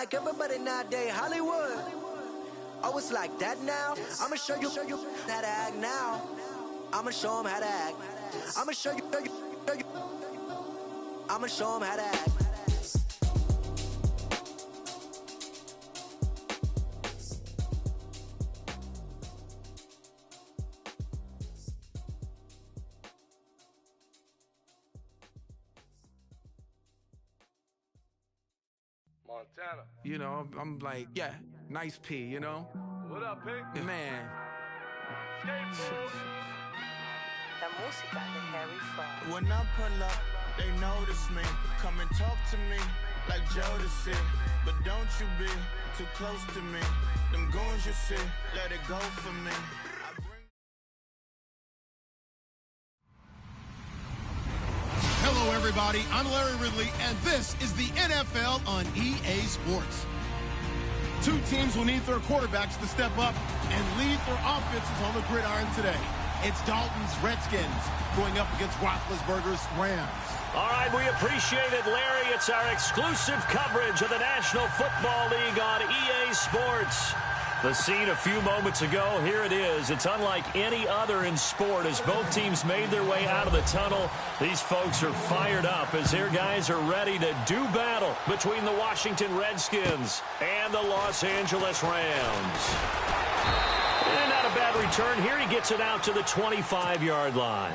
like everybody nowadays, Hollywood. Oh, it's like that now? I'ma show you how to act now. I'ma show them how to act. I'ma show you. I'ma show them how to act. Montana. You know, I'm like, yeah, nice P, you know? What up, Pink? Man. La música de Harry Fraud. When I pull up, they notice me. Come and talk to me like Jodeci. But don't you be too close to me. Them goons you see, let it go for me. Hello, everybody. I'm Larry Ridley, and this is the NFL on EA Sports. Two teams will need their quarterbacks to step up and lead their offenses on the gridiron today. It's Dalton's Redskins going up against Roethlisberger's Rams. All right, we appreciate it, Larry. It's our exclusive coverage of the National Football League on EA Sports. The scene a few moments ago, here it is. It's unlike any other in sport as both teams made their way out of the tunnel. These folks are fired up as their guys are ready to do battle between the Washington Redskins and the Los Angeles Rams. And not a bad return here. He gets it out to the 25-yard line.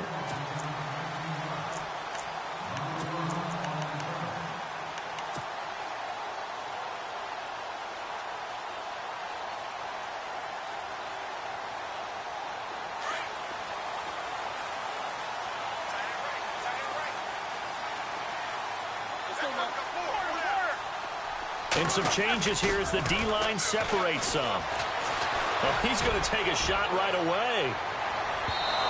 And some changes here as the D-line separates some. Well, he's going to take a shot right away.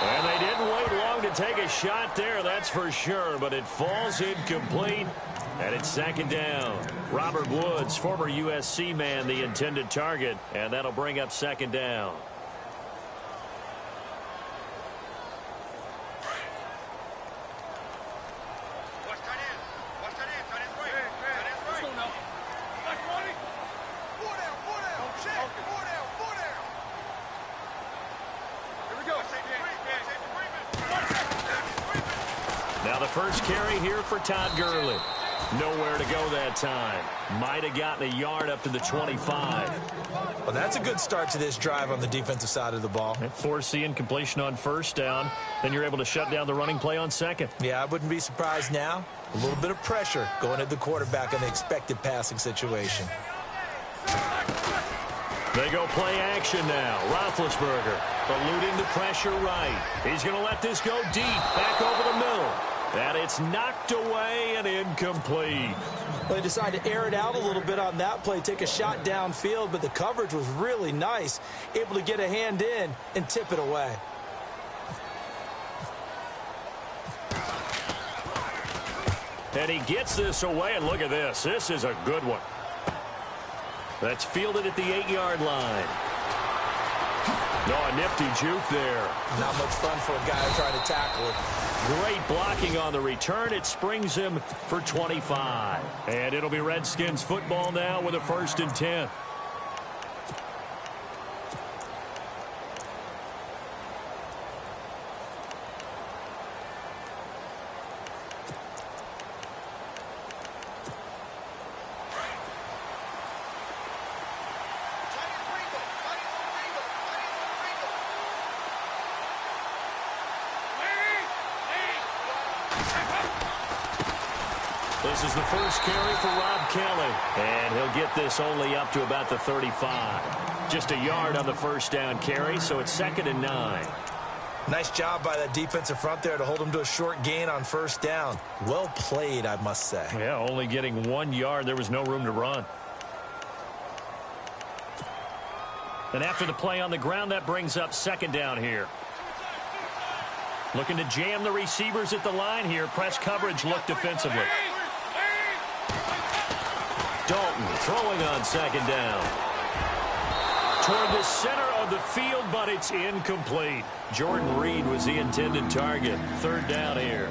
And they didn't wait long to take a shot there, that's for sure. But it falls incomplete, and it's second down. Robert Woods, former USC man, the intended target. And that'll bring up second down. Now the first carry here for Todd Gurley. Nowhere to go that time. Might have gotten a yard up to the 25. Well, that's a good start to this drive on the defensive side of the ball. Force the incompletion on first down. Then you're able to shut down the running play on second. Yeah, I wouldn't be surprised now. A little bit of pressure going at the quarterback in the expected passing situation. They go play action now. Roethlisberger eluding the pressure right. He's going to let this go deep, back over the middle. And it's knocked away and incomplete. Well, they decided to air it out a little bit on that play, take a shot downfield, but the coverage was really nice. Able to get a hand in and tip it away. And he gets this away, and look at this. This is a good one. That's fielded at the 8-yard line. No, a nifty juke there. Not much fun for a guy trying to tackle it. Great blocking on the return. It springs him for 25. And it'll be Redskins football now with a 1st and 10. This is the first carry for Rob Kelly. And he'll get this only up to about the 35. Just a yard on the first down carry, so it's 2nd and 9. Nice job by that defensive front there to hold him to a short gain on first down. Well played, I must say. Yeah, only getting 1 yard. There was no room to run. And after the play on the ground, that brings up 2nd down here. Looking to jam the receivers at the line here. Press coverage look defensively. Dalton throwing on 2nd down. Toward the center of the field, but it's incomplete. Jordan Reed was the intended target. 3rd down here.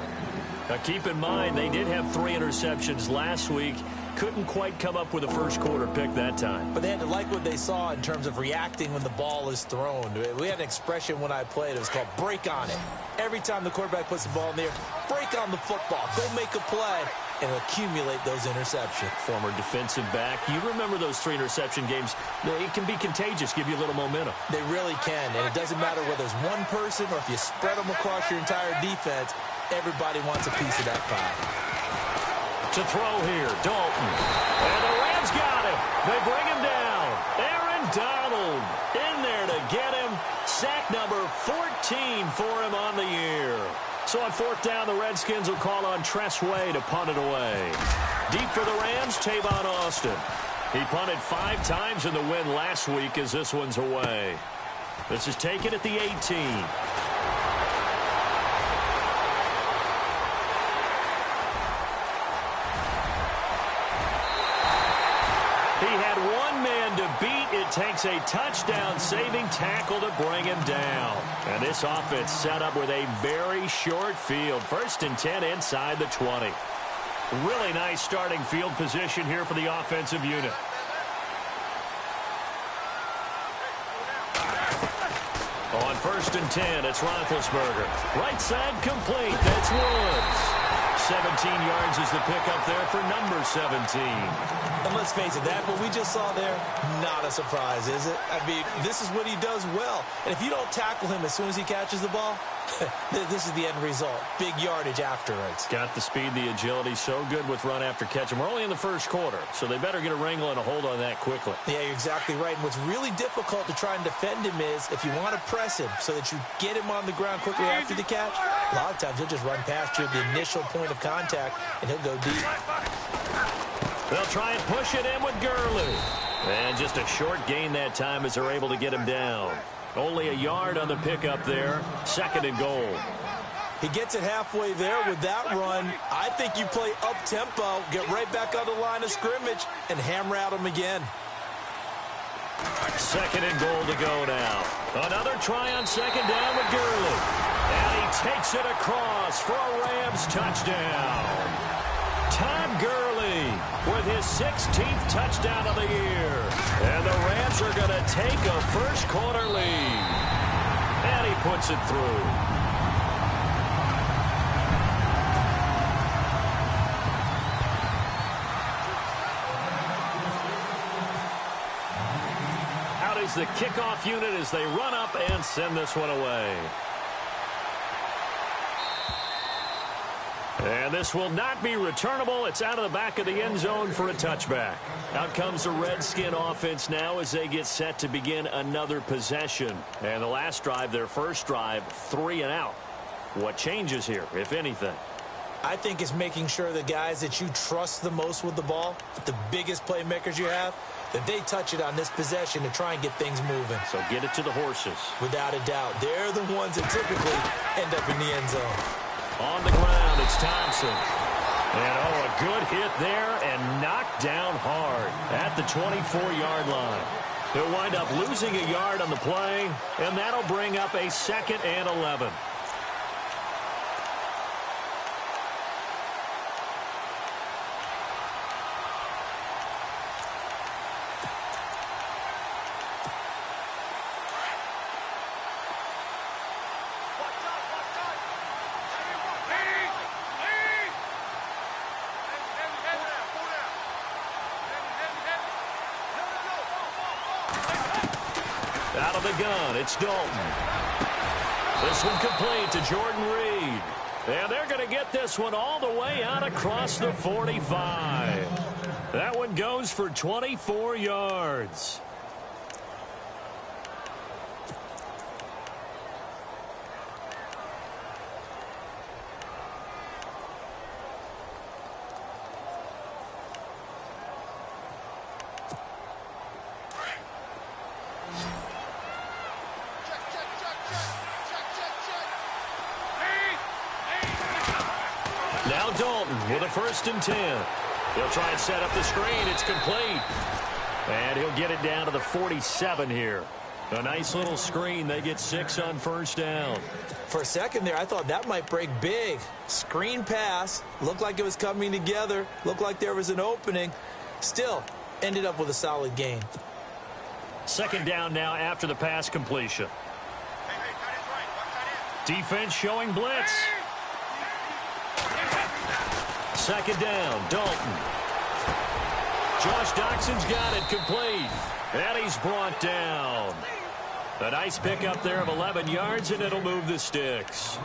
Now keep in mind, they did have 3 interceptions last week. couldn't quite come up with a first quarter pick that time. But they had to like what they saw in terms of reacting when the ball is thrown. We had an expression when I played. It was called break on it. Every time the quarterback puts the ball in the air, break on the football. Go make a play and accumulate those interceptions. Former defensive back. You remember those 3 interception games. It can be contagious, give you a little momentum. They really can, and it doesn't matter whether it's one person or if you spread them across your entire defense, everybody wants a piece of that pie. To throw here, Dalton. And the Rams got him. They bring him down. Aaron Donald in there to get him. Sack number 14 for him on the year. So on 4th down, the Redskins will call on Tress Way to punt it away. Deep for the Rams, Tavon Austin. He punted 5 times in the win last week as this one's away. This is taken at the 18. He had one man to beat. It takes a touchdown-saving tackle to bring him down. And this offense set up with a very short field. 1st and 10 inside the 20. Really nice starting field position here for the offensive unit. On 1st and 10, it's Roethlisberger. Right side complete. That's Woods. 17 yards is the pickup there for number 17. And let's face it, that what we just saw there, not a surprise, is it? I mean, this is what he does well. And if you don't tackle him as soon as he catches the ball, this is the end result. Big yardage afterwards. Got the speed, the agility, so good with run after catch. And we're only in the first quarter, so they better get a wrangle and a hold on that quickly. Yeah, you're exactly right. And what's really difficult to try and defend him is if you want to press him so that you get him on the ground quickly after the catch, a lot of times he'll just run past you at the initial point of contact, and he'll go deep. They'll try and push it in with Gurley. And just a short gain that time as they're able to get him down. Only a yard on the pickup there. 2nd and goal. He gets it halfway there with that run. I think you play up-tempo, get right back on the line of scrimmage, and hammer at him again. 2nd and goal to go now. Another try on 2nd down with Gurley. And he takes it across for a Rams touchdown. Todd Gurley with his 16th touchdown of the year. And the Rams are going to take a first quarter lead. And he puts it through. Out is the kickoff unit as they run up and send this one away. And this will not be returnable. It's out of the back of the end zone for a touchback. Out comes the Redskin offense now as they get set to begin another possession. And the last drive, their first drive, 3 and out. What changes here, if anything? I think it's making sure the guys that you trust the most with the ball, the biggest playmakers you have, that they touch it on this possession to try and get things moving. So get it to the horses. Without a doubt. They're the ones that typically end up in the end zone. On the ground, it's Thompson. And, a good hit there and knocked down hard at the 24-yard line. He'll wind up losing a yard on the play, and that'll bring up a 2nd and 11. Out of the gun, it's Dalton. This one complete to Jordan Reed. And they're going to get this one all the way out across the 45. That one goes for 24 yards. Now Dalton with a 1st and 10. He'll try and set up the screen. It's complete. And he'll get it down to the 47 here. A nice little screen. They get 6 on first down. For a second there, I thought that might break big. Screen pass. Looked like it was coming together. Looked like there was an opening. Still, ended up with a solid gain. Second down now after the pass completion. Defense showing blitz. Second down, Dalton. Josh Doxson's got it complete. And he's brought down. A nice pickup there of 11 yards, and it'll move the sticks.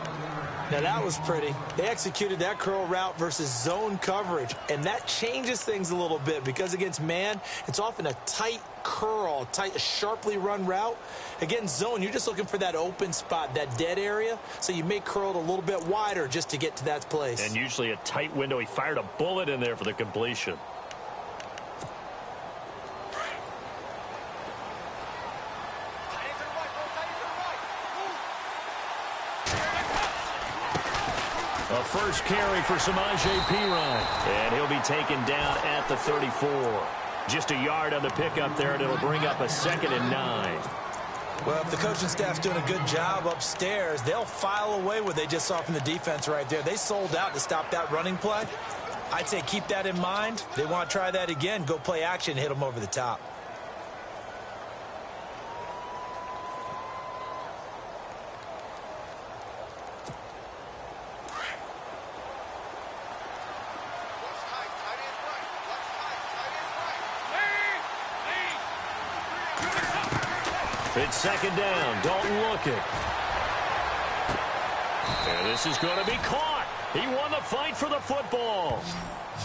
Now, that was pretty. They executed that curl route versus zone coverage, and that changes things a little bit because against man, it's often a tight curl, tight, sharply run route. Against zone, you're just looking for that open spot, that dead area, so you may curl it a little bit wider just to get to that place. And usually a tight window. He fired a bullet in there for the completion. A first carry for Samaje Perine. And he'll be taken down at the 34. Just a yard on the pickup there, and it'll bring up a 2nd and 9. Well, if the coaching staff's doing a good job upstairs, they'll file away what they just saw from the defense right there. They sold out to stop that running play. I'd say keep that in mind. They want to try that again, go play action, hit them over the top. It's second down. Dalton looking. And this is going to be caught. He won the fight for the football.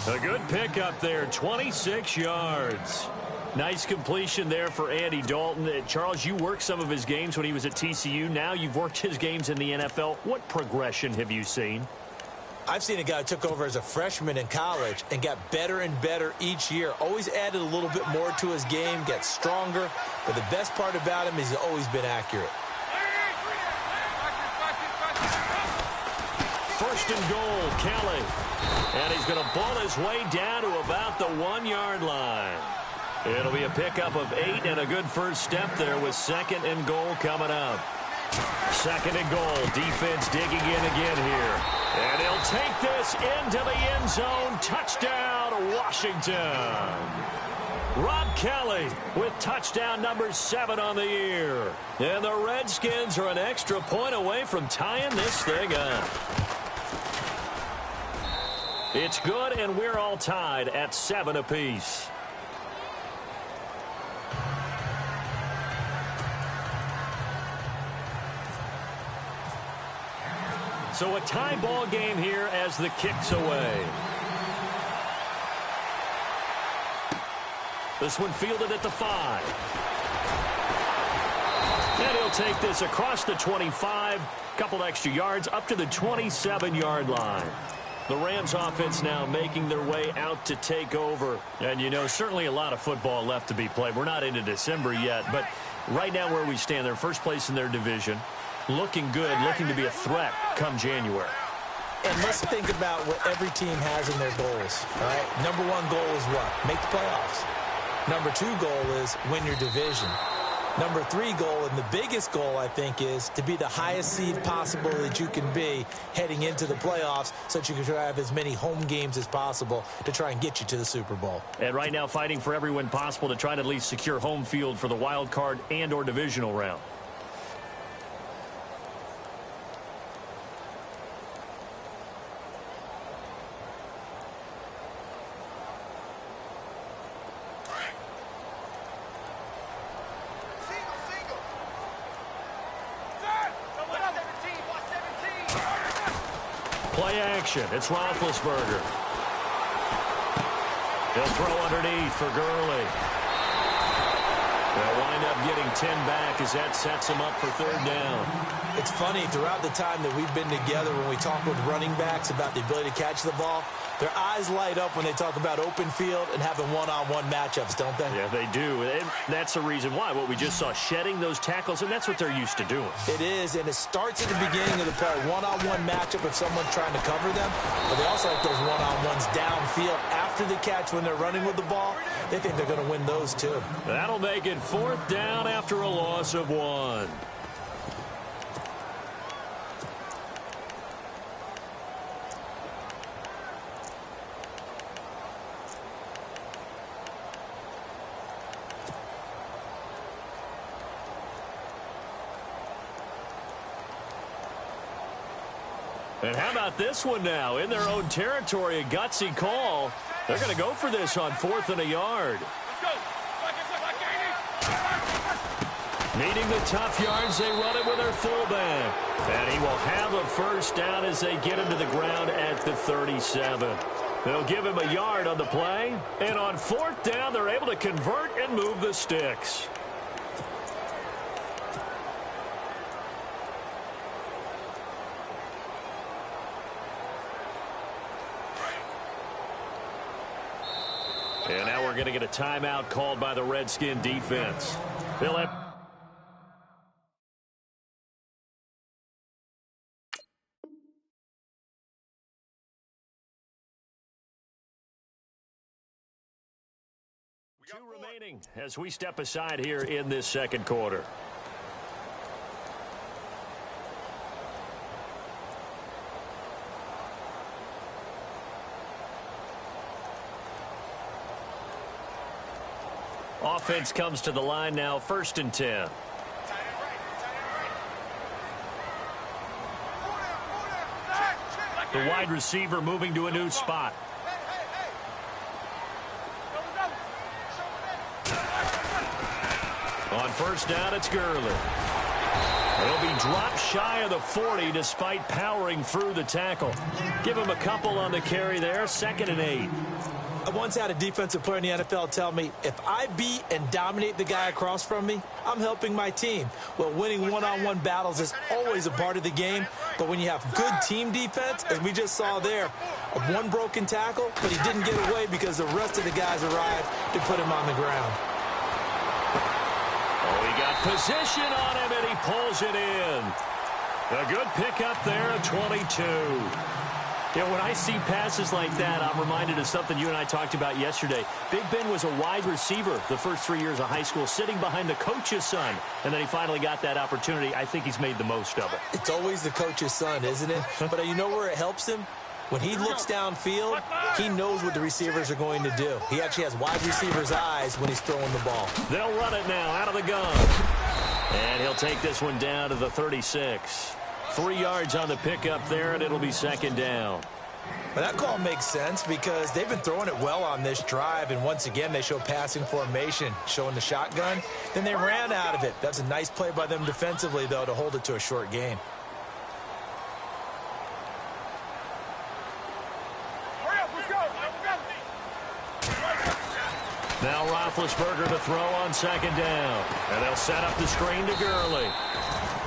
A good pickup there, 26 yards. Nice completion there for Andy Dalton. Charles, you worked some of his games when he was at TCU. Now you've worked his games in the NFL. What progression have you seen? I've seen a guy who took over as a freshman in college and got better and better each year. Always added a little bit more to his game, got stronger. But the best part about him is he's always been accurate. First and goal, Kelly. And he's going to ball his way down to about the 1-yard line. It'll be a pickup of 8 and a good first step there with 2nd and goal coming up. 2nd and goal. Defense digging in again here. And he'll take this into the end zone. Touchdown, Washington. Rob Kelly with touchdown number 7 on the year. And the Redskins are an extra point away from tying this thing up. It's good, and we're all tied at 7 apiece. So a tie ball game here as the kick's away. This one fielded at the 5. And he'll take this across the 25, couple extra yards up to the 27-yard line. The Rams offense now making their way out to take over. And, you know, certainly a lot of football left to be played. We're not into December yet, but right now where we stand, they're first place in their division. Looking good, looking to be a threat come January. And let's think about what every team has in their goals. All right? Number 1 goal is what? Make the playoffs. Number 2 goal is win your division. Number 3 goal, and the biggest goal, I think, is to be the highest seed possible that you can be heading into the playoffs so that you can have as many home games as possible to try and get you to the Super Bowl. And right now fighting for every win possible to try to at least secure home field for the wild card and or divisional round. Play action. It's Roethlisberger. He'll throw underneath for Gurley. They'll wind up getting 10 back as that sets him up for 3rd down. It's funny, throughout the time that we've been together, when we talk with running backs about the ability to catch the ball, their eyes light up when they talk about open field and having one-on-one matchups, don't they? Yeah, they do. And that's the reason why. What we just saw, shedding those tackles, and that's what they're used to doing. It is, and it starts at the beginning of the play. One-on-one matchup if someone's trying to cover them, but they also have those one-on-ones downfield after after the catch when they're running with the ball, they think they're going to win those too. That'll make it 4th down after a loss of 1. And how about this one now? In their own territory, a gutsy call. They're going to go for this on 4th and a yard. Needing the tough yards, they run it with their fullback. And he will have a 1st down as they get him to the ground at the 37. They'll give him a yard on the play. And on 4th down, they're able to convert and move the sticks. And now we're going to get a timeout called by the Redskin defense. They'll have... Two remaining as we step aside here in this second quarter. Offense comes to the line now, 1st and 10. The wide receiver moving to a new spot. On 1st down, it's Gurley. He'll be dropped shy of the 40 despite powering through the tackle. Give him a couple on the carry there, 2nd and 8. I once had a defensive player in the NFL tell me, if I beat and dominate the guy across from me, I'm helping my team. Well, winning one-on-one battles is always a part of the game, but when you have good team defense, as we just saw there, one broken tackle, but he didn't get away because the rest of the guys arrived to put him on the ground. Oh, he got position on him, and he pulls it in. A good pickup there at 22. You know, when I see passes like that, I'm reminded of something you and I talked about yesterday. Big Ben was a wide receiver the first 3 years of high school, sitting behind the coach's son, and then he finally got that opportunity. I think he's made the most of it. It's always the coach's son, isn't it? But you know where it helps him? When he looks downfield, he knows what the receivers are going to do. He actually has wide receivers' eyes when he's throwing the ball. They'll run it now out of the gun. And he'll take this one down to the 36. 3 yards on the pickup there, and it'll be 2nd down. But that call makes sense because they've been throwing it well on this drive, and once again they show passing formation, showing the shotgun. Then they ran out of it. That's a nice play by them defensively, though, to hold it to a short gain. Now Roethlisberger to throw on 2nd down. And they'll set up the screen to Gurley.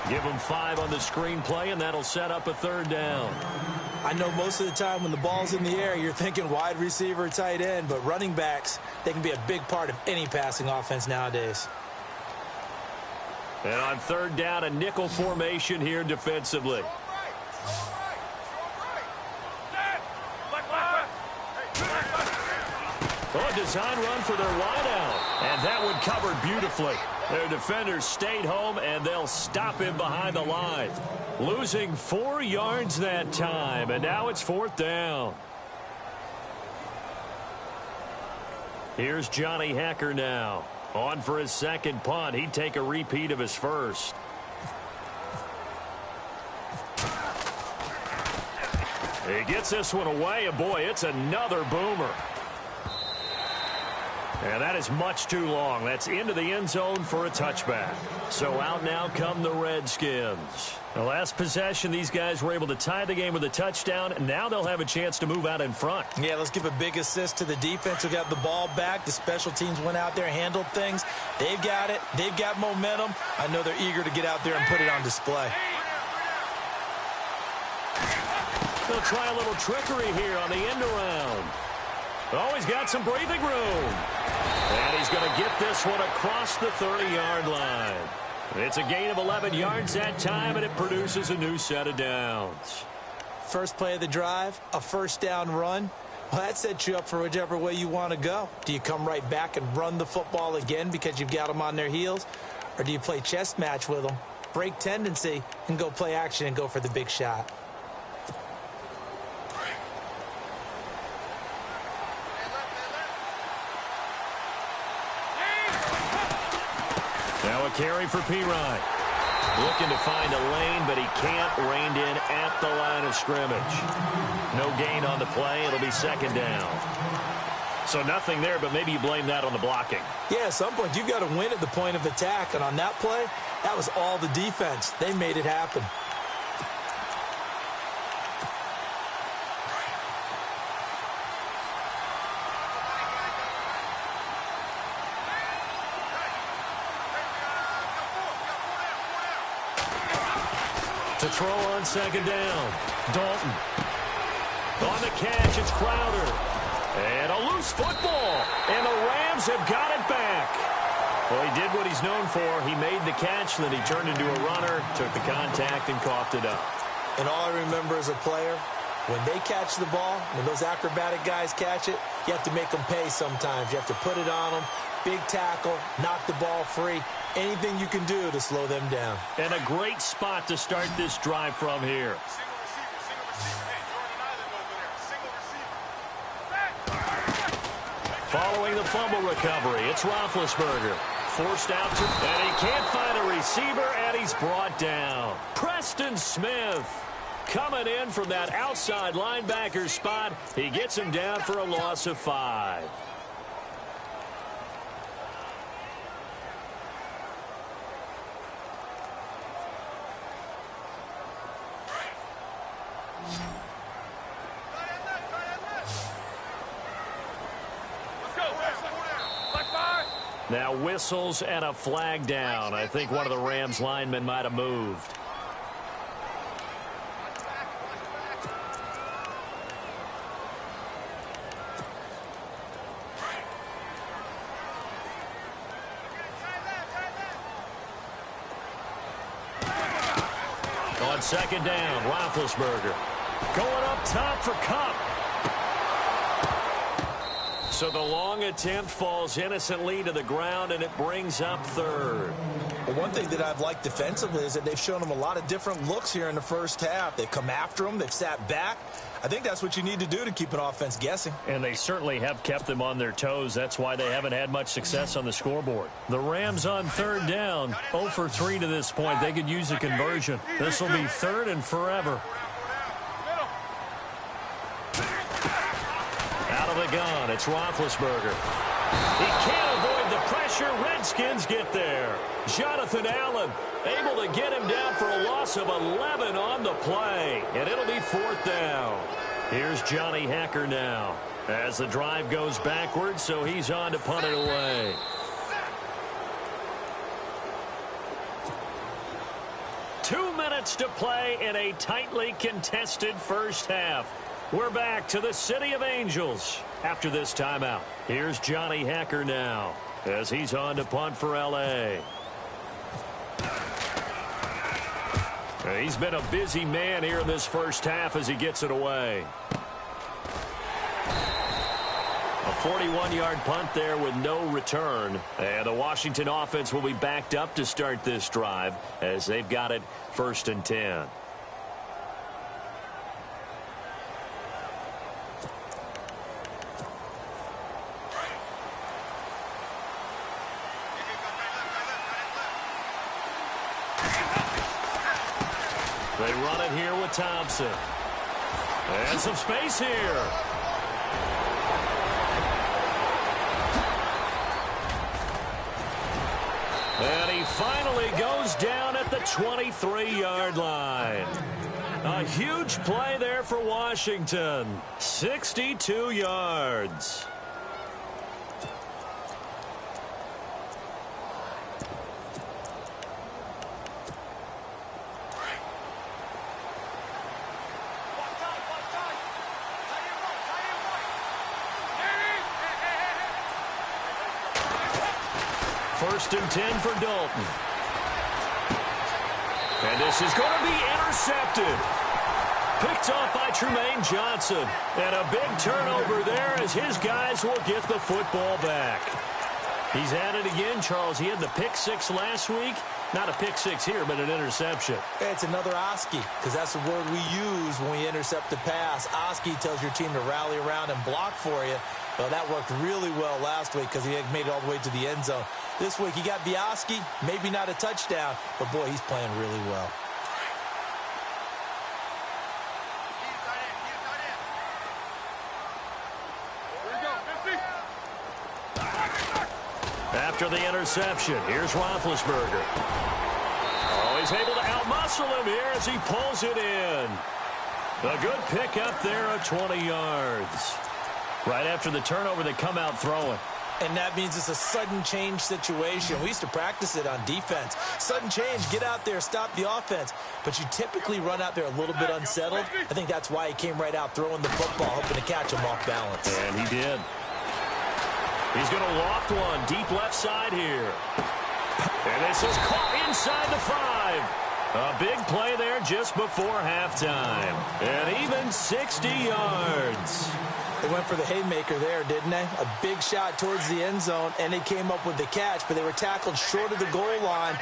Give him 5 on the screen play, and that'll set up a 3rd down. I know most of the time when the ball's in the air, you're thinking wide receiver, tight end, but running backs, they can be a big part of any passing offense nowadays. And on 3rd down, a nickel formation here defensively. Oh, a design run for their wideout. And that one covered beautifully. Their defenders stayed home, and they'll stop him behind the line. Losing 4 yards that time, and now it's 4th down. Here's Johnny Hacker now. On for his 2nd punt. He'd take a repeat of his first. He gets this one away, and boy, it's another boomer. And that is much too long. That's into the end zone for a touchback. So out now come the Redskins. The last possession, these guys were able to tie the game with a touchdown, and now they'll have a chance to move out in front. Yeah, let's give a big assist to the defense who got the ball back. The special teams went out there and handled things. They've got it. They've got momentum. I know they're eager to get out there and put it on display. They'll try a little trickery here on the end around. Oh, he's got some breathing room. And he's going to get this one across the 30-yard line. It's a gain of 11 yards that time, and it produces a new set of downs. First play of the drive, a 1st down run. Well, that sets you up for whichever way you want to go. Do you come right back and run the football again because you've got them on their heels? Or do you play chess match with them, break tendency, and go play action and go for the big shot? Now a carry for P-Ryan. Looking to find a lane, but he can't. Reined in at the line of scrimmage. No gain on the play. It'll be second down. So nothing there, but maybe you blame that on the blocking. Yeah, at some point you've got to win at the point of attack. And on that play, that was all the defense. They made it happen. To throw on second down. Dalton. On the catch, it's Crowder. And a loose football. And the Rams have got it back. Well, he did what he's known for. He made the catch, then he turned into a runner, took the contact, and coughed it up. And all I remember as a player, when they catch the ball, when those acrobatic guys catch it, you have to make them pay sometimes. You have to put it on them. Big tackle, knock the ball free. Anything you can do to slow them down. And a great spot to start this drive from here. Following the fumble recovery, it's Roethlisberger. Forced out to, and he can't find a receiver, and he's brought down. Preston Smith coming in from that outside linebacker spot. He gets him down for a loss of 5. Now whistles and a flag down. I think one of the Rams linemen might have moved. On second down, Roethlisberger going up top for Kupp. So the long attempt falls innocently to the ground, and it brings up third. Well, one thing that I've liked defensively is that they've shown them a lot of different looks here in the first half. They've come after them. They've sat back. I think that's what you need to do to keep an offense guessing. And they certainly have kept them on their toes. That's why they haven't had much success on the scoreboard. The Rams on third down, 0 for 3 to this point. They could use a conversion. This will be third and forever. Out of the gun, it's Roethlisberger. He can't avoid the pressure. Redskins get there. Jonathan Allen able to get him down for a loss of 11 on the play. And it'll be fourth down. Here's Johnny Hacker now as the drive goes backwards, so he's on to punt it away. Two minutes to play in a tightly contested first half. We're back to the City of Angels after this timeout. Here's Johnny Hacker now as he's on to punt for L.A. He's been a busy man here in this first half as he gets it away. A 41-yard punt there with no return. And the Washington offense will be backed up to start this drive as they've got it 1st and 10. They run it here with Thompson. And some space here. And he finally goes down at the 23-yard line. A huge play there for Washington. 62 yards. First and 10 for Dalton. And this is going to be intercepted. Picked off by Tremaine Johnson. And a big turnover there as his guys will get the football back. He's at it again, Charles. He had the pick six last week. Not a pick six here, but an interception. It's another Oski, because that's the word we use when we intercept the pass. Oski tells your team to rally around and block for you. Well, that worked really well last week because he had made it all the way to the end zone. This week, he got the Oski, maybe not a touchdown, but, boy, he's playing really well. After the interception, here's Roethlisberger. Oh, he's able to outmuscle him here as he pulls it in. A good pick up there at 20 yards. Right after the turnover, they come out throwing. And that means it's a sudden change situation. We used to practice it on defense. Sudden change, get out there, stop the offense. But you typically run out there a little bit unsettled. I think that's why he came right out throwing the football, hoping to catch him off balance. And he did. He's going to loft one deep left side here. And this is caught inside the 5. A big play there just before halftime. And even 60 yards. They went for the haymaker there, didn't they? A big shot towards the end zone, and they came up with the catch, but they were tackled short of the goal line.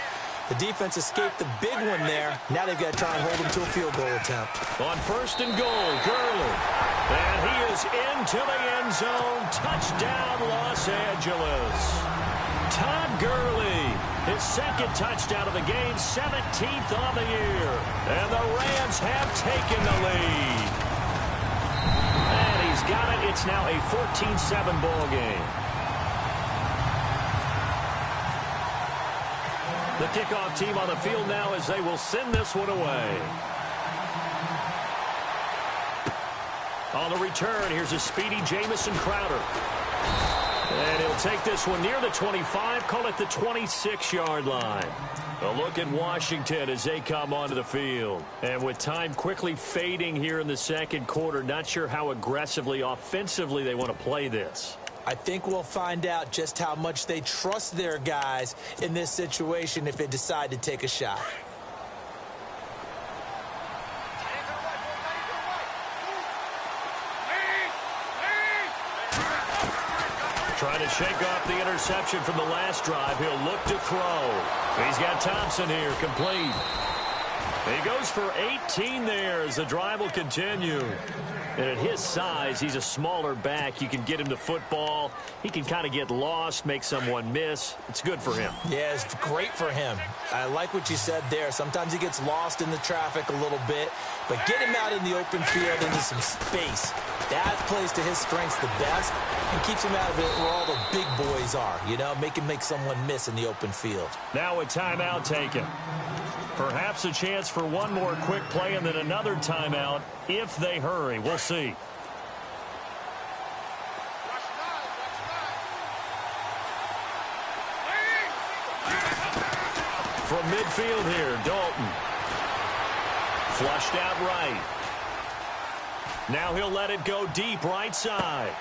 The defense escaped the big one there. Now they've got to try and hold them to a field goal attempt. On 1st and goal, Gurley. And he is into the end zone. Touchdown, Los Angeles. Todd Gurley, his second touchdown of the game, 17th on the year. And the Rams have taken the lead. And he's got it. It's now a 14-7 ball game. The kickoff team on the field now as they will send this one away. On the return, here's a speedy Jamison Crowder. And he'll take this one near the 25, call it the 26-yard line. A look at Washington as they come onto the field. And with time quickly fading here in the second quarter, not sure how aggressively, offensively they want to play this. I think we'll find out just how much they trust their guys in this situation if they decide to take a shot. Trying to shake off the interception from the last drive. He'll look to throw. He's got Thompson here, complete. He goes for 18 there as the drive will continue. And at his size, he's a smaller back. You can get him to football. He can kind of get lost, make someone miss. It's good for him. Yeah, it's great for him. I like what you said there. Sometimes he gets lost in the traffic a little bit, but get him out in the open field into some space. That plays to his strengths the best and keeps him out of it where all the big boys are, you know, make someone miss in the open field. Now a timeout taken. Perhaps a chance for one more quick play and then another timeout if they hurry. We'll see. From midfield here, Dalton. Flushed out right. Now he'll let it go deep right side.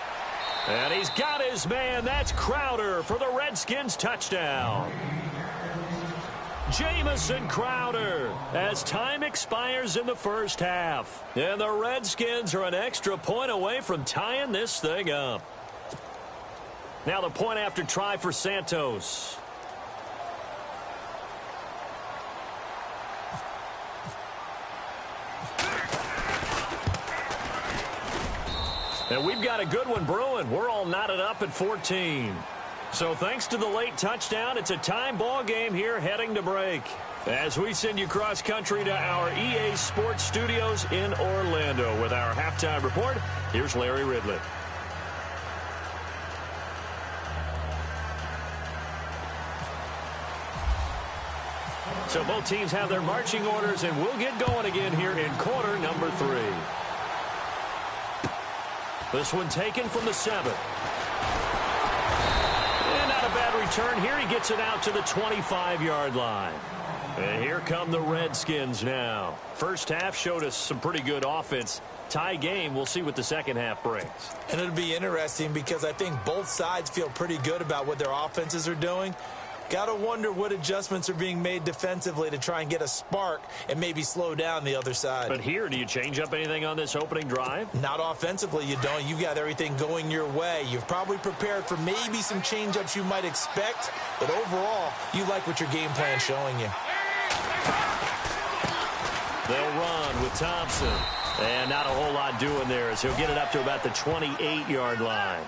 And he's got his man. That's Crowder for the Redskins touchdown. Jamison Crowder as time expires in the first half. And the Redskins are an extra point away from tying this thing up. Now the point after try for Santos. And we've got a good one brewing. We're all knotted up at 14. So thanks to the late touchdown, it's a time ball game here heading to break. As we send you cross country to our EA Sports Studios in Orlando with our halftime report, here's Larry Ridley. So both teams have their marching orders, and we'll get going again here in quarter number 3. This one taken from the 7. Not a bad return here. He gets it out to the 25-yard line. And here come the Redskins now. First half showed us some pretty good offense. Tie game. We'll see what the second half brings. And it'll be interesting because I think both sides feel pretty good about what their offenses are doing. Got to wonder what adjustments are being made defensively to try and get a spark and maybe slow down the other side. But here, do you change up anything on this opening drive? Not offensively, you don't. You've got everything going your way. You've probably prepared for maybe some change-ups you might expect, but overall, you like what your game plan's showing you. They'll run with Thompson. And not a whole lot doing there as he'll get it up to about the 28-yard line.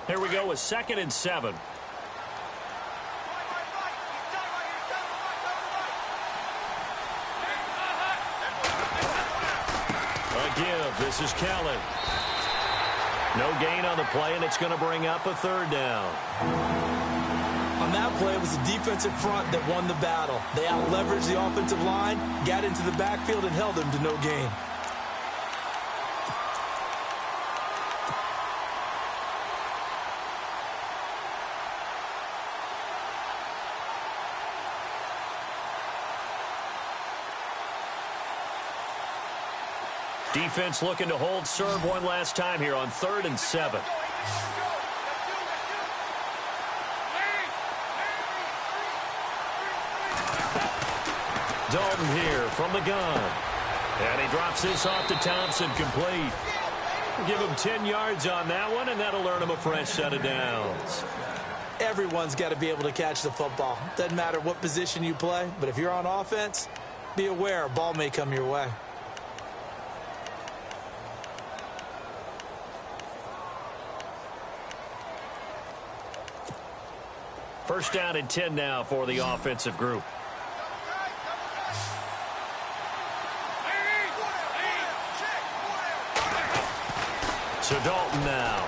Here we go with 2nd and 7. A give. This is Kelly. No gain on the play, and it's going to bring up a 3rd down. On that play, it was the defensive front that won the battle. They out-leveraged the offensive line, got into the backfield, and held them to no gain. Defense looking to hold serve one last time here on 3rd and 7. Dalton here from the gun. And he drops this off to Thompson, complete. Give him 10 yards on that one, and that'll earn him a fresh set of downs. Everyone's got to be able to catch the football. Doesn't matter what position you play, but if you're on offense, be aware a ball may come your way. First down and 10 now for the offensive group. So Dalton now.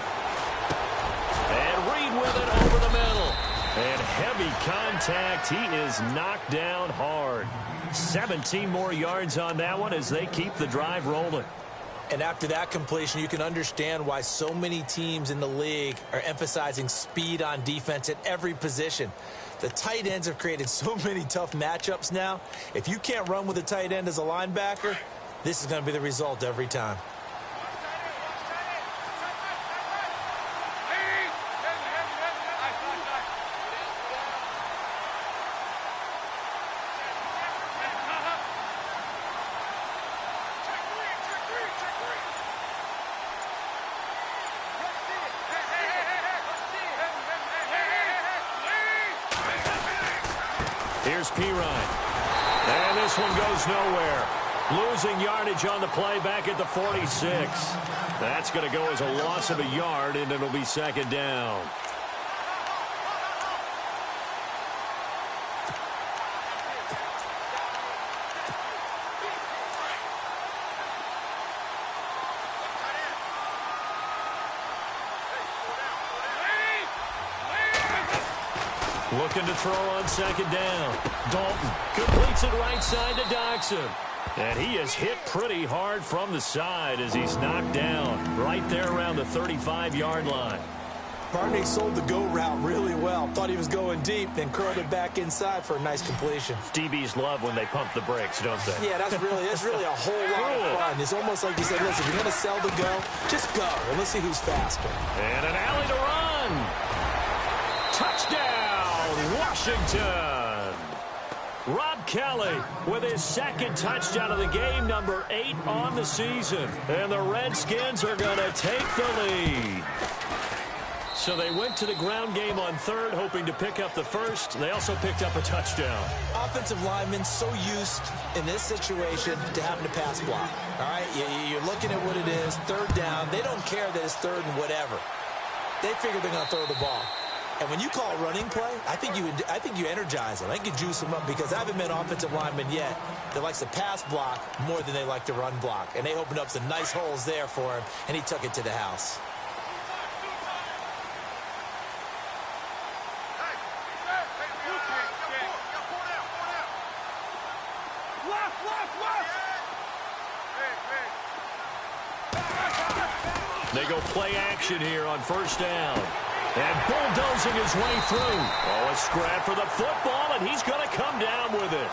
And Reed with it over the middle. And heavy contact. He is knocked down hard. 17 more yards on that one as they keep the drive rolling. And after that completion, you can understand why so many teams in the league are emphasizing speed on defense at every position. The tight ends have created so many tough matchups now. If you can't run with a tight end as a linebacker, this is going to be the result every time. Here's Pirine. And this one goes nowhere. Losing yardage on the play back at the 46. That's going to go as a loss of a yard, and it'll be 2nd down. Looking to throw on 2nd down. Dalton completes it right side to Dodson. And he is hit pretty hard from the side as he's knocked down right there around the 35-yard line. Barney sold the go route really well. Thought he was going deep, then curled it back inside for a nice completion. DBs love when they pump the brakes, don't they? Yeah, that's really a whole lot of fun. It's almost like you said, listen, if you're going to sell the go, just go, and let's see who's faster. And an alley to run. Touchdown, Washington. Rob Kelly with his 2nd touchdown of the game, number 8 on the season. And the Redskins are going to take the lead. So they went to the ground game on 3rd, hoping to pick up the 1st. They also picked up a touchdown. Offensive linemen so used in this situation to having to pass block. All right, you're looking at what it is, 3rd down. They don't care that it's 3rd and whatever. They figure they're going to throw the ball. And when you call a running play, I think you energize them. I think you juice them up, because I haven't met an offensive lineman yet that likes to pass block more than they like to run block. And they opened up some nice holes there for him, and he took it to the house. They go play action here on 1st down. And bulldozing his way through. Oh, a scrap for the football, and he's going to come down with it.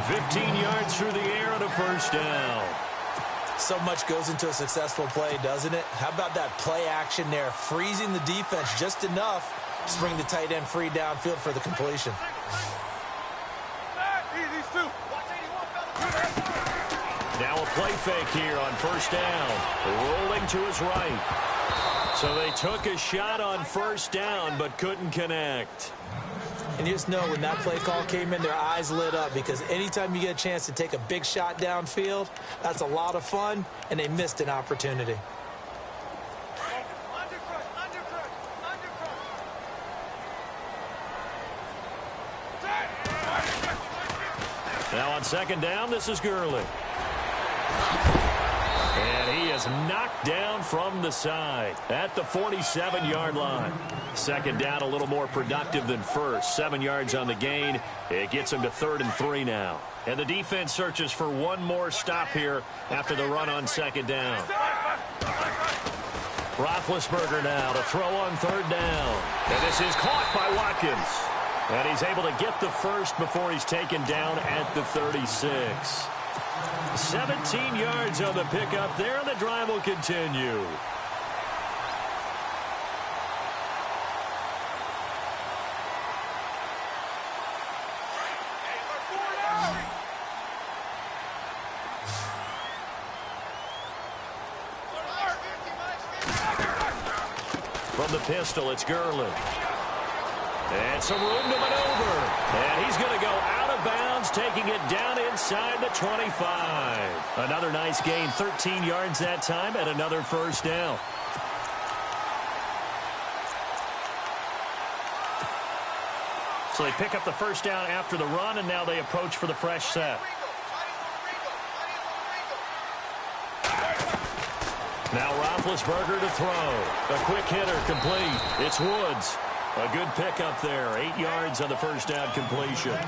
15 yards through the air and a first down. So much goes into a successful play, doesn't it? How about that play action there, freezing the defense just enough to bring the tight end free downfield for the completion. Now a play fake here on first down. Rolling to his right. So they took a shot on first down but couldn't connect. And you just know when that play call came in, their eyes lit up, because anytime you get a chance to take a big shot downfield, that's a lot of fun, and they missed an opportunity. Now on second down, this is Gurley. And he is knocked down from the side at the 47-yard line. Second down, a little more productive than first. 7 yards on the gain. It gets him to 3rd and 3 now. And the defense searches for one more stop here after the run on second down. Roethlisberger now to throw on 3rd down. And this is caught by Watkins. And he's able to get the first before he's taken down at the 36. 17 yards on the pickup there, and the drive will continue. From the pistol, it's Gurley. And some room to maneuver. And he's going to go out of bounds, taking it down inside the 25. Another nice gain, 13 yards that time, and another first down. So they pick up the first down after the run, and now they approach for the fresh set. Now Roethlisberger to throw. A quick hitter complete. It's Woods. A good pickup there. 8 yards on the first down completion.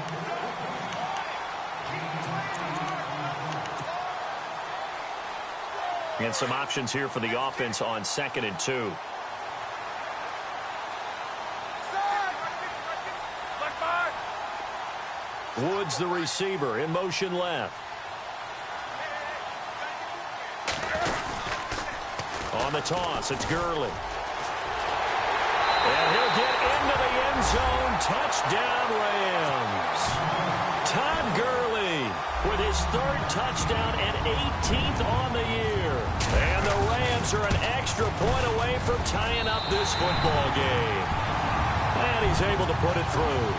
And some options here for the offense on 2nd and 2. Woods, the receiver, in motion left. On the toss, it's Gurley. And he'll get into the end zone. Touchdown, Rams. Todd Gurley with his 3rd touchdown and 18th on the year. And the Rams are an extra point away from tying up this football game. And he's able to put it through.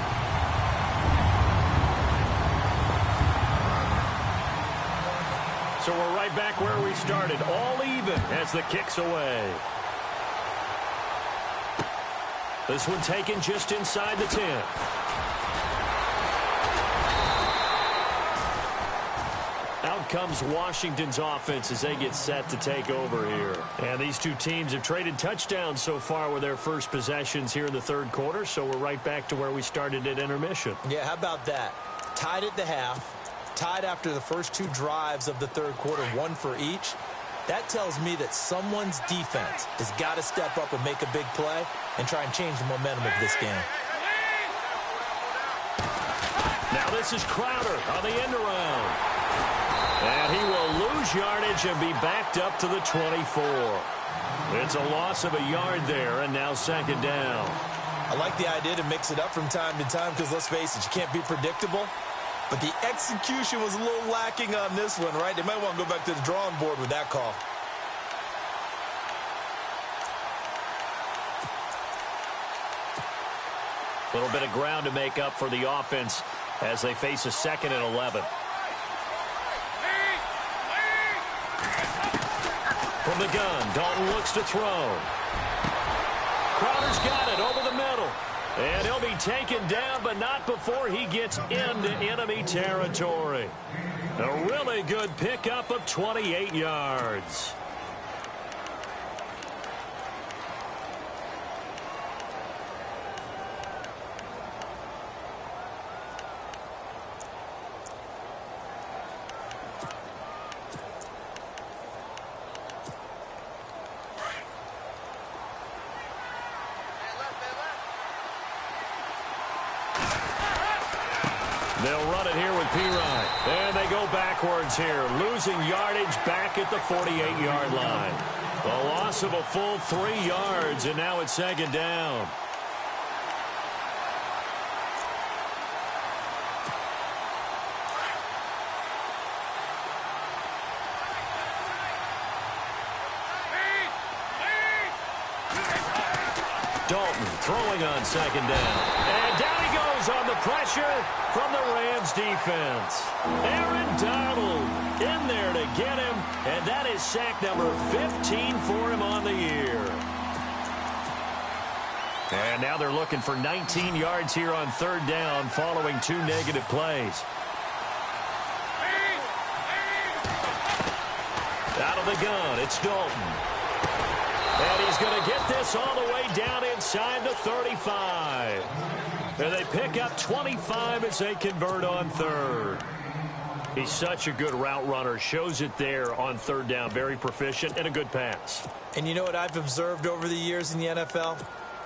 So we're right back where we started, all even as the kick's away. This one taken just inside the 10. Out comes Washington's offense as they get set to take over here. And these two teams have traded touchdowns so far with their first possessions here in the 3rd quarter, so we're right back to where we started at intermission. Yeah, how about that? Tied at the half. Tied after the first 2 drives of the 3rd quarter, 1 for each. That tells me that someone's defense has got to step up and make a big play and try and change the momentum of this game. Now this is Crowder on the end around. And he will lose yardage and be backed up to the 24. It's a loss of a yard there, and now 2nd down. I like the idea to mix it up from time to time because, let's face it, you can't be predictable. But the execution was a little lacking on this one, right? They might want to go back to the drawing board with that call. A little bit of ground to make up for the offense as they face a 2nd and 11. From the gun, Dalton looks to throw. Crowder's got it over the middle. And he'll be taken down, but not before he gets into enemy territory. A really good pickup of 28 yards. They'll run on it here with P-Ryan. And they go backwards here, losing yardage back at the 48-yard line. A loss of a full 3 yards, and now it's second down. Dalton throwing on second down. And down he goes on the pressure from the Rams defense. Aaron Donald in there to get him, and that is sack number 15 for him on the year. And now they're looking for 19 yards here on third down following 2 negative plays. Out of the gun, it's Dalton. And he's going to get this all the way down inside the 35. And they pick up 25 as they convert on third. He's such a good route runner. Shows it there on third down. Very proficient and a good pass. And you know what I've observed over the years in the NFL?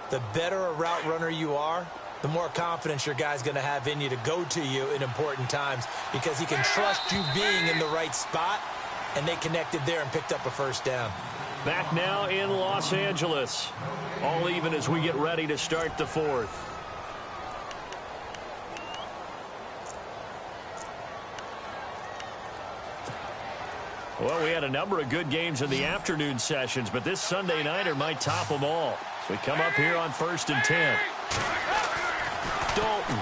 The better a route runner you are, the more confidence your guy's going to have in you to go to you in important times because he can trust you being in the right spot, and they connected there and picked up a first down. Back now in Los Angeles. All even as we get ready to start the fourth. Well, we had a number of good games in the afternoon sessions, but this Sunday nighter might top them all. So we come up here on 1st and 10. Dalton.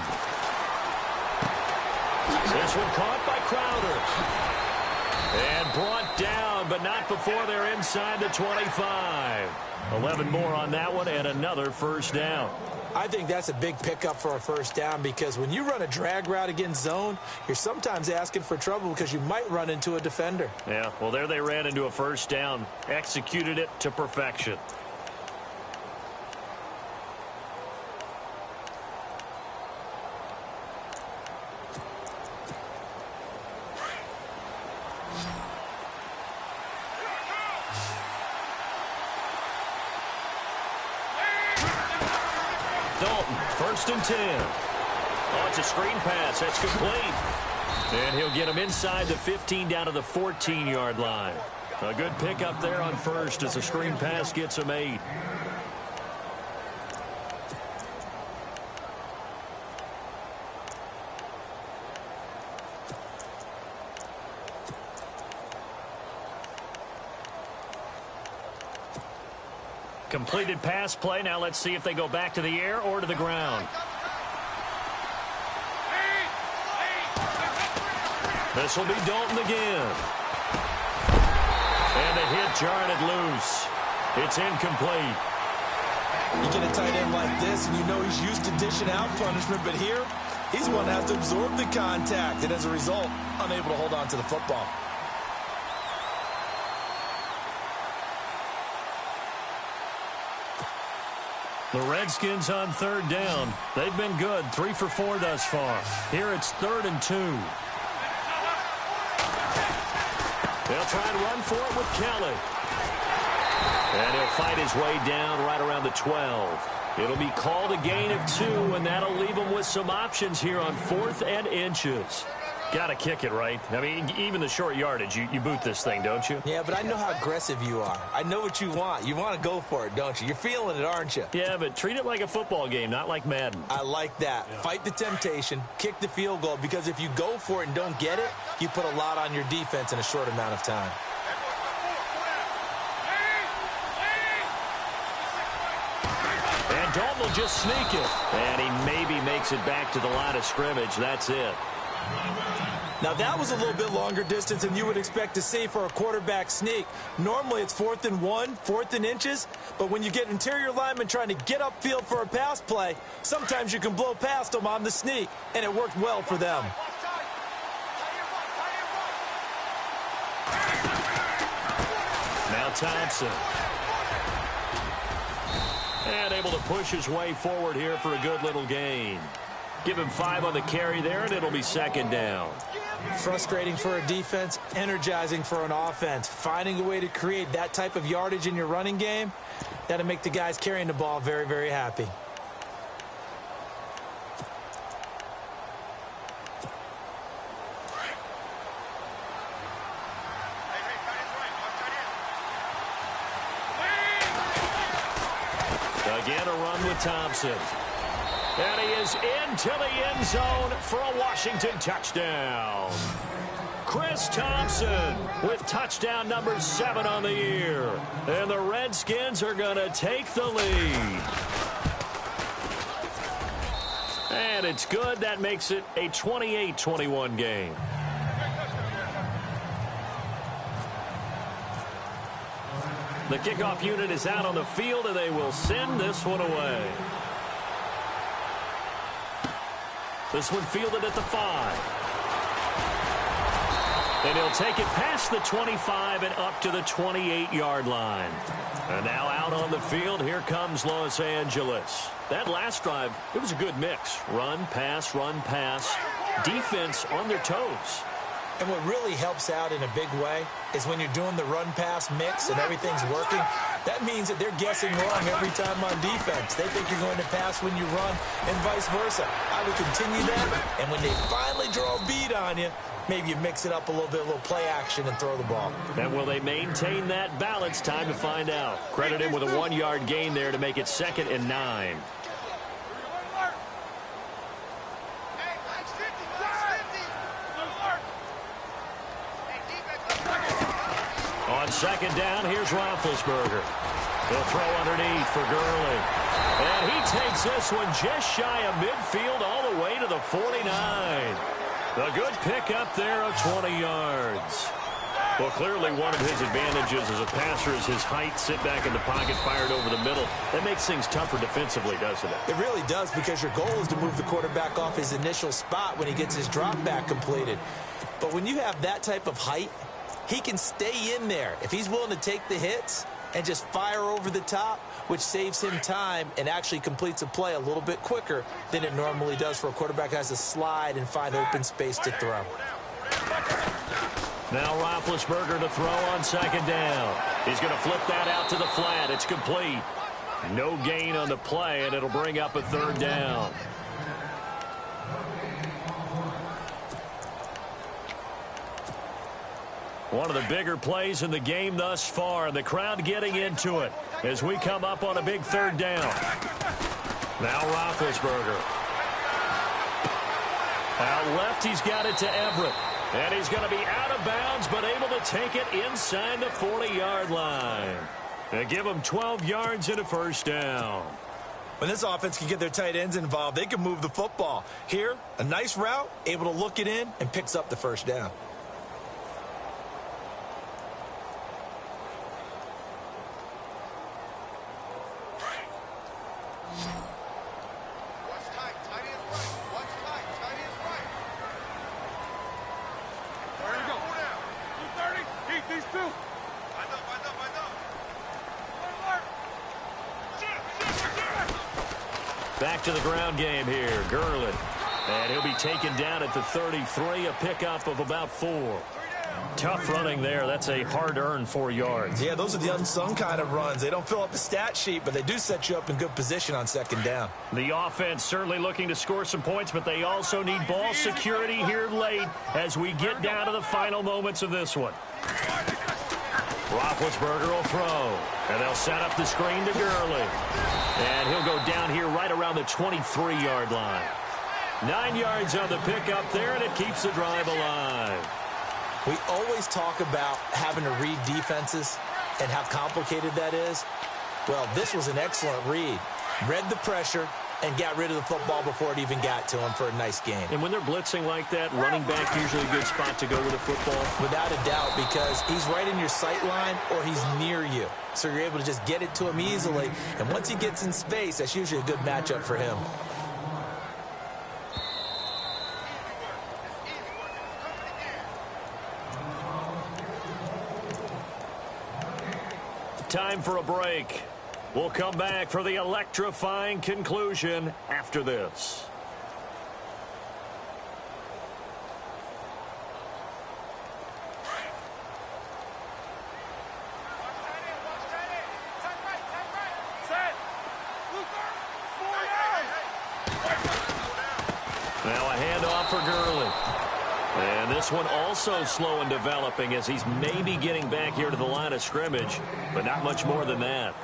This one caught by Crowder. And brought down, but not before they're inside the 25. 11 more on that one and another first down. I think that's a big pickup for a first down because when you run a drag route against zone, you're sometimes asking for trouble because you might run into a defender. Yeah, well, there they ran into a first down. Executed it to perfection. Dalton, 1st and 10. Oh, it's a screen pass. That's complete. And he'll get him inside the 15 down to the 14-yard line. A good pickup there on first as the screen pass gets him 8. Completed pass play. Now let's see if they go back to the air or to the ground. This will be Dalton again. And the hit jarred it loose. It's incomplete. You get a tight end like this, and you know he's used to dishing out punishment, but here, he's one that has to absorb the contact, and as a result, unable to hold on to the football. The Redskins on third down. They've been good. 3 for 4 thus far. Here it's 3rd and 2. They'll try and run for it with Kelly. And he'll fight his way down right around the 12. It'll be called a gain of 2, and that'll leave him with some options here on 4th and inches. Got to kick it, right? I mean, even the short yardage, you boot this thing, don't you? Yeah, but I know how aggressive you are. I know what you want. You want to go for it, don't you? You're feeling it, aren't you? Yeah, but treat it like a football game, not like Madden. I like that. Yeah. Fight the temptation, kick the field goal, because if you go for it and don't get it, you put a lot on your defense in a short amount of time. And Dalton will just sneak it. And he maybe makes it back to the line of scrimmage. That's it. Now, that was a little bit longer distance than you would expect to see for a quarterback sneak. Normally, it's 4th and 1, 4th and inches. But when you get interior linemen trying to get upfield for a pass play, sometimes you can blow past them on the sneak, and it worked well for them. Now Thompson. And able to push his way forward here for a good little gain. Give him 5 on the carry there, and it'll be 2nd down. Frustrating for a defense, energizing for an offense. Finding a way to create that type of yardage in your running game, that'll make the guys carrying the ball very, very happy. Again, a run with Thompson. And he is into the end zone for a Washington touchdown. Chris Thompson with touchdown number 7 on the year. And the Redskins are going to take the lead. And it's good. That makes it a 28-21 game. The kickoff unit is out on the field, and they will send this one away. This one fielded at the 5. And he'll take it past the 25 and up to the 28-yard line. And now out on the field, here comes Los Angeles. That last drive, it was a good mix. Run, pass, defense on their toes. And what really helps out in a big way is when you're doing the run-pass mix and everything's working, that means that they're guessing wrong every time on defense. They think you're going to pass when you run and vice versa. I would continue that, and when they finally draw a beat on you, maybe you mix it up a little bit, a little play action, and throw the ball. And will they maintain that balance? Time to find out. Credit him with a 1-yard gain there to make it 2nd and 9. On 2nd down, here's Roethlisberger. He'll throw underneath for Gurley. And he takes this one just shy of midfield all the way to the 49. A good pickup there of 20 yards. Well, clearly one of his advantages as a passer is his height. Sit back in the pocket, fired over the middle. That makes things tougher defensively, doesn't it? It really does, because your goal is to move the quarterback off his initial spot when he gets his drop back completed. But when you have that type of height, he can stay in there if he's willing to take the hits and just fire over the top, which saves him time and actually completes a play a little bit quicker than it normally does for a quarterback who has to slide and find open space to throw. Now Roethlisberger to throw on 2nd down. He's going to flip that out to the flat. It's complete. No gain on the play, and it'll bring up a 3rd down. One of the bigger plays in the game thus far, and the crowd getting into it as we come up on a big 3rd down. Now Roethlisberger. Out left, he's got it to Everett. And he's going to be out of bounds, but able to take it inside the 40-yard line. They give him 12 yards and a 1st down. When this offense can get their tight ends involved, they can move the football. Here, a nice route, able to look it in, and picks up the 1st down. Back to the ground game here. Gurley. And he'll be taken down at the 33, a pickup of about 4. Tough running there. That's a hard-earned 4 yards. Yeah, those are the unsung kind of runs. They don't fill up the stat sheet, but they do set you up in good position on 2nd down. The offense certainly looking to score some points, but they also need ball security here late as we get down to the final moments of this one. Roethlisberger will throw, and they'll set up the screen to Gurley. And he'll go down here right around the 23-yard line. 9 yards on the pickup there, and it keeps the drive alive. We always talk about having to read defenses and how complicated that is. Well, this was an excellent read. Read the pressure and got rid of the football before it even got to him for a nice gain. And when they're blitzing like that, running back usually a good spot to go with the football? Without a doubt, because he's right in your sight line or he's near you. So you're able to just get it to him easily. And once he gets in space, that's usually a good matchup for him. Time for a break. We'll come back for the electrifying conclusion after this. Now a handoff for Gurley. And this one also slow in developing as he's maybe getting back here to the line of scrimmage, but not much more than that.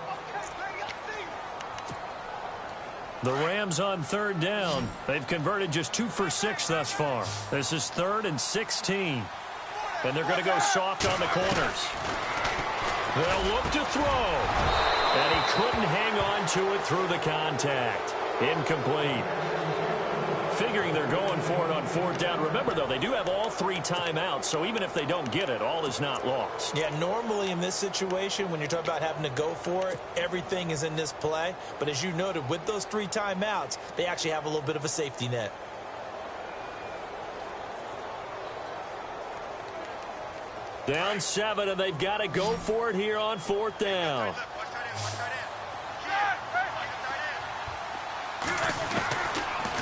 The Rams on third down. They've converted just 2 for 6 thus far. This is 3rd and 16. And they're going to go soft on the corners. They'll look to throw. And he couldn't hang on to it through the contact. Incomplete. Figuring they're going for it on 4th down. Remember, though, they do have all 3 timeouts, so even if they don't get it, all is not lost. Yeah, normally in this situation, when you're talking about having to go for it, everything is in this play. But as you noted, with those 3 timeouts, they actually have a little bit of a safety net. Down 7, and they've got to go for it here on 4th down.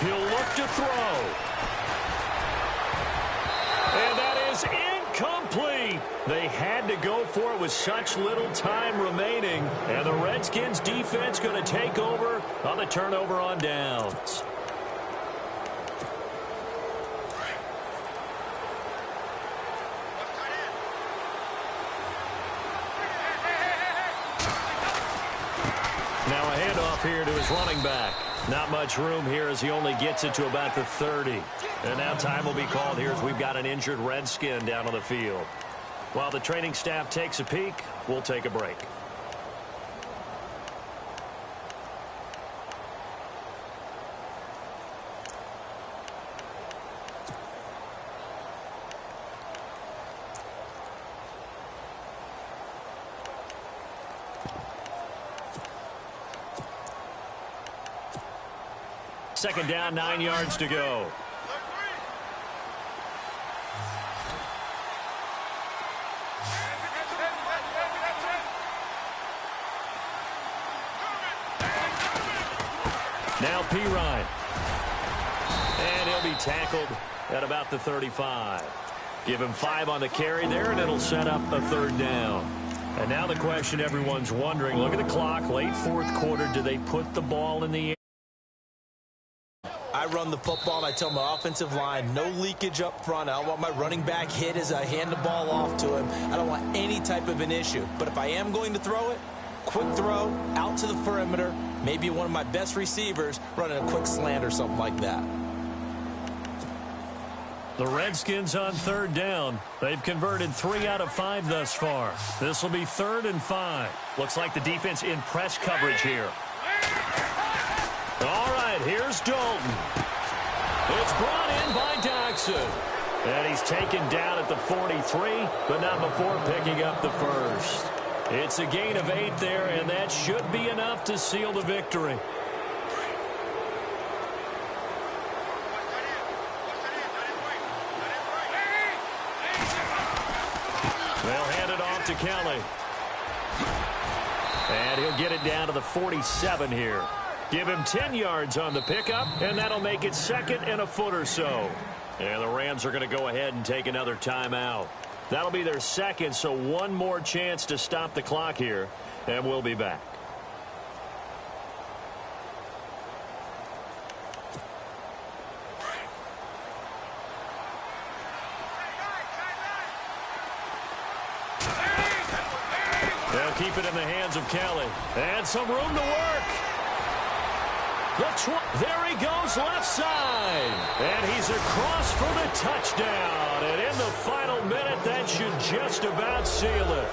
He'll look to throw. And that is incomplete. They had to go for it with such little time remaining. And the Redskins defense going to take over on the turnover on downs. Now a handoff here to his running back. Not much room here as he only gets it to about the 30. And now time will be called here as we've got an injured Redskin down on the field. While the training staff takes a peek, we'll take a break. Second down, 9 yards to go. Now Pirine. And he'll be tackled at about the 35. Give him 5 on the carry there, and it'll set up a 3rd down. And now the question everyone's wondering, look at the clock, late 4th quarter, do they put the ball in the air? I run the football, and I tell my offensive line, no leakage up front. I don't want my running back hit as I hand the ball off to him. I don't want any type of an issue. But if I am going to throw it, quick throw, out to the perimeter, maybe one of my best receivers running a quick slant or something like that. The Redskins on 3rd down. They've converted 3 out of 5 thus far. This will be 3rd and 5. Looks like the defense in press coverage here. All right, here's Dalton. It's brought in by Doxson. And he's taken down at the 43, but not before picking up the first. It's a gain of 8 there, and that should be enough to seal the victory. They'll hand it off to Kelly. And he'll get it down to the 47 here. Give him 10 yards on the pickup, and that'll make it 2nd and a foot or so. And the Rams are going to go ahead and take another timeout. That'll be their 2nd, so one more chance to stop the clock here, and we'll be back. They'll keep it in the hands of Kelly. And some room to work. There he goes left side. And he's across for the touchdown. And in the final minute, that should just about seal it.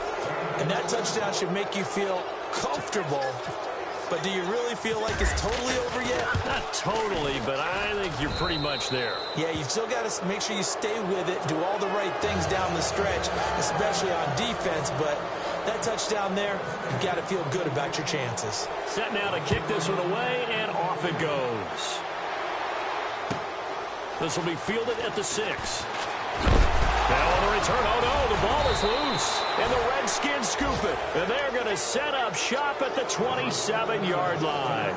And that touchdown should make you feel comfortable. But do you really feel like it's totally over yet? Not totally, but I think you're pretty much there. Yeah, you've still got to make sure you stay with it, do all the right things down the stretch, especially on defense. But that touchdown there, you've got to feel good about your chances. Set now to kick this one away, and off it goes. This will be fielded at the 6. Now on the return, oh no, the ball is loose. And the Redskins scoop it. And they're going to set up shop at the 27-yard line.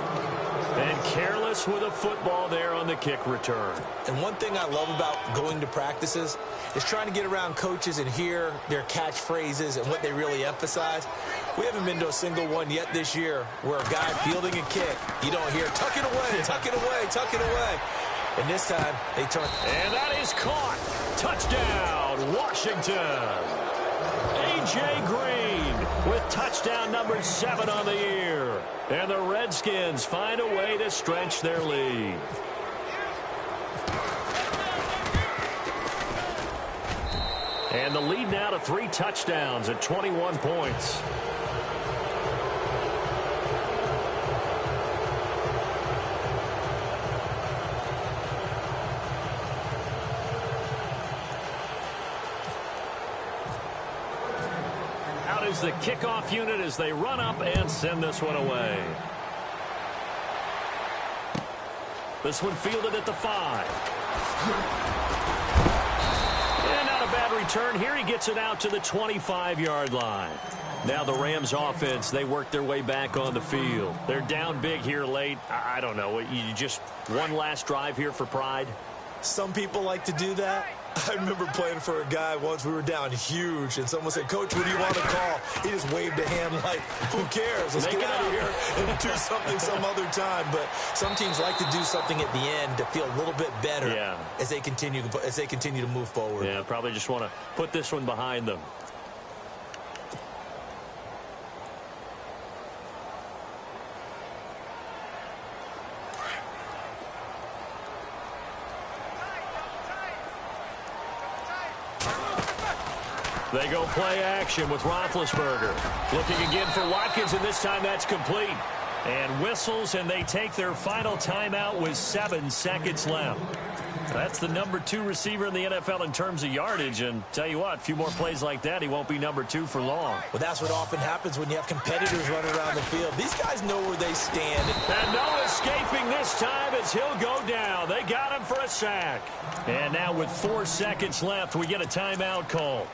And careless with a football there on the kick return. And one thing I love about going to practices is trying to get around coaches and hear their catchphrases and what they really emphasize. We haven't been to a single one yet this year where a guy fielding a kick, you don't hear, tuck it away, tuck it away, tuck it away. And this time, they turn. And that is caught. Touchdown, Washington. A.J. Green with touchdown number 7 on the year. And the Redskins find a way to stretch their lead. And the lead now to 3 touchdowns at 21 points. Out is the kickoff unit as they run up and send this one away. This one fielded at the 5. Bad return here. He gets it out to the 25-yard line. Now the Rams offense, they work their way back on the field. They're down big here late. I don't know. You just one last drive here for pride? Some people like to do that. I remember playing for a guy once. We were down huge, and someone said, "Coach, what do you want to call?" He just waved a hand like, "Who cares? Let's get out of here and do something some other time." But some teams like to do something at the end to feel a little bit better as they continue to move forward. Yeah, probably just want to put this one behind them. They go play action with Roethlisberger. Looking again for Watkins, and this time that's complete. And whistles, and they take their final timeout with 7 seconds left. That's the number 2 receiver in the NFL in terms of yardage. And tell you what, a few more plays like that, he won't be number 2 for long. Well, that's what often happens when you have competitors running around the field. These guys know where they stand. And no escaping this time as he'll go down. They got him for a sack. And now with 4 seconds left, we get a timeout call.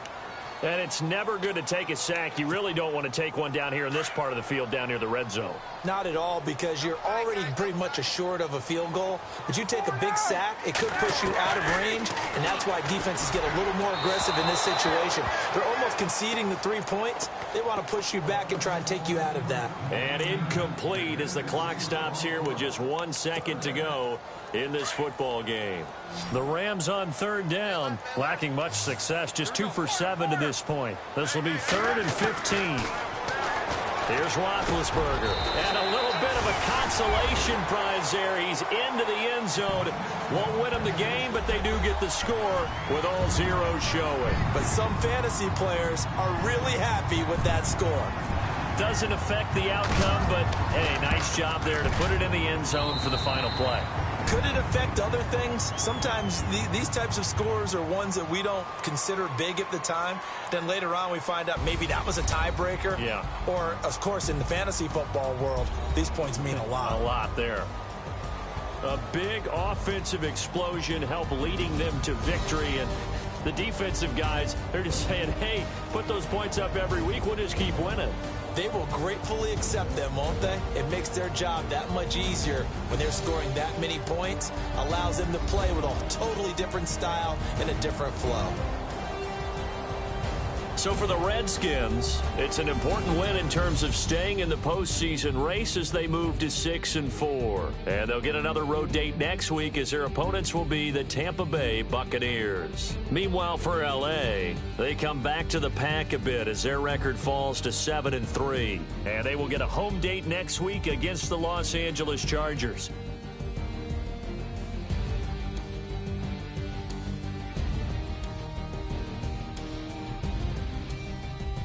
And it's never good to take a sack. You really don't want to take one down here in this part of the field down near the red zone. Not at all, because you're already pretty much assured of a field goal. But you take a big sack, it could push you out of range, and that's why defenses get a little more aggressive in this situation. They're almost conceding the 3 points. They want to push you back and try and take you out of that. And incomplete as the clock stops here with just 1 second to go in this football game. The Rams on 3rd down, lacking much success, just 2 for 7 to this point. This will be 3rd and 15. Here's Roethlisberger, and a little bit of a consolation prize there. He's into the end zone. Won't win them the game, but they do get the score with all zeros showing. But some fantasy players are really happy with that score. Doesn't affect the outcome, but hey, nice job there to put it in the end zone for the final play. Could it affect other things? Sometimes these types of scores are ones that we don't consider big at the time. Then later on we find out maybe that was a tiebreaker. Yeah. Or, of course, in the fantasy football world, these points mean a lot. A lot there. A big offensive explosion helped leading them to victory. And the defensive guys, they're just saying, hey, put those points up every week. We'll just keep winning. They will gratefully accept them, won't they? It makes their job that much easier when they're scoring that many points. Allows them to play with a totally different style and a different flow. So for the Redskins, it's an important win in terms of staying in the postseason race as they move to 6-4. And they'll get another road date next week as their opponents will be the Tampa Bay Buccaneers. Meanwhile, for L.A., they come back to the pack a bit as their record falls to 7-3. And they will get a home date next week against the Los Angeles Chargers.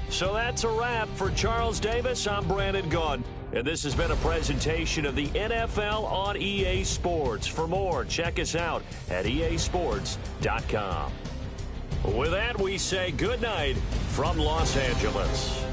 So that's a wrap. For Charles Davis, I'm Brandon Gaudin. And this has been a presentation of the NFL on EA Sports. For more, check us out at easports.com. With that, we say good night from Los Angeles.